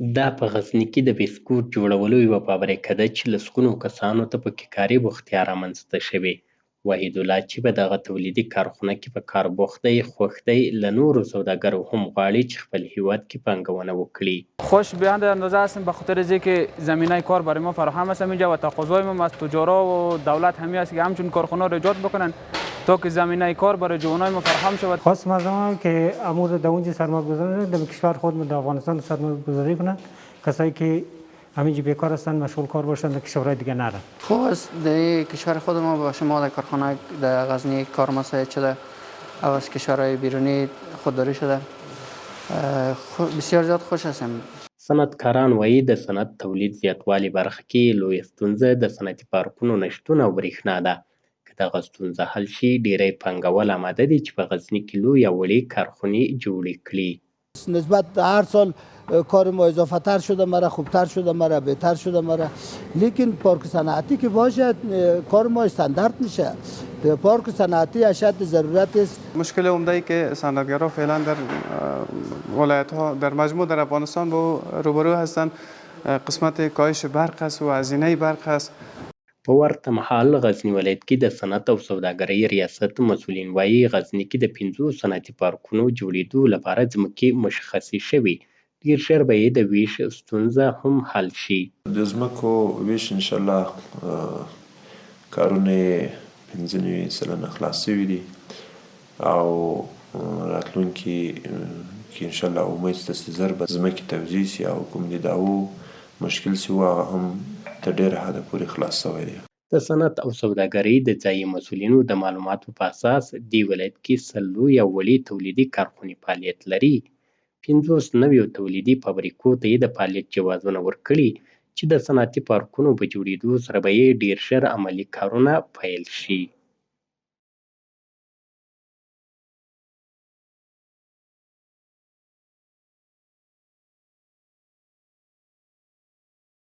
دا په غزني کې د بسکوټ جوړولو یوه فابریکه ده چې لسګونو کسانو ته پکې کاري بوختیا رامنځته شوې. وحیدالله چې په دغه تولیدي کارخونه کې په کار بوخت دی، خوښ دی. له نورو سوداګرو هم غواړي چې خپل هیواد کې پانګونه وکړي. خوش به اندازه هستیم به خاطر از اینکه زمینه کار برای ما فراهم است اینجا و تقاضای ما از تجارا و دولت همین است که همچون کارخانه را ایجاد بکنن تا که زمینه کار برای جوانای ما فراهم شود. خواستم از آنها که امور در اونجا سرمایه‌گذاری در کشور خود در افغانستان سرمایه‌گذاری کنند، کسایی که همینجا بیکار هستند مشغول کار باشند در کشورهای دیگه نرن. خوب است در کشور خود ما با شما در کارخانه در غزنی کار مساعد شده او از کشورهای بیرونی خودداری شده. بسیار زیاد خوش هستم. صنعتکاران وایي د صنعت تولید زیاتوالي برخه کې لویه ستونزه د صنعتي پارکونو نشتون او برېښنا ده. که دغه ستونزه حل شي، ډیری پانګوال آماده دي چې په غزني کې لویې او وړې کارخونې جوړې کړي. نسبت هر سال کار ما اضافه تر شده مره، خوبتر شده مره، بهتر شده مره، لیکن پارک صنعتی که باشه کار ما استاندارد میشه. پارک صنعتی اشد ضرورت است. مشکل عمده ای که صنعتگران فعلا در ولایت ها در مجموع در افغانستان با روبرو هستند قسمت کاهش برق است و هزینه برق است. په ورته مهال غزني ولایت کې د صنعت او سوداګرۍ ریاست مسؤلین وایي غزني کې د 5 صنعتي پارکونو جوړېدو لپاره ځمکې مشخصې شوي. ډېر ژر به یې د ویش ستونزه هم حل شي. د ځمکو ویش انشاءالله کارونه یې 95 سلنه خلاص شوي دي او راتلونکي کې انشاءالله امید شته چې زر به ځمکې توزیع شي او کوم د دعوو مشکل شي هغه هم تر ډېره حده پورې خلاص شوی دی. د صنعت او سوداګرۍ د ځایي مسؤلینو د معلوماتو په اساس دې ولایت کې 100 لویې او وړې تولیدي کارخونې فعالیت لري. 50 نویو تولیدي فابریکو ته یې د فعالیت جوازونه ورکړي چې د صنعتي پارکونو په جوړېدو سره به یې ډېر ژر عملي کارونه پیل شي.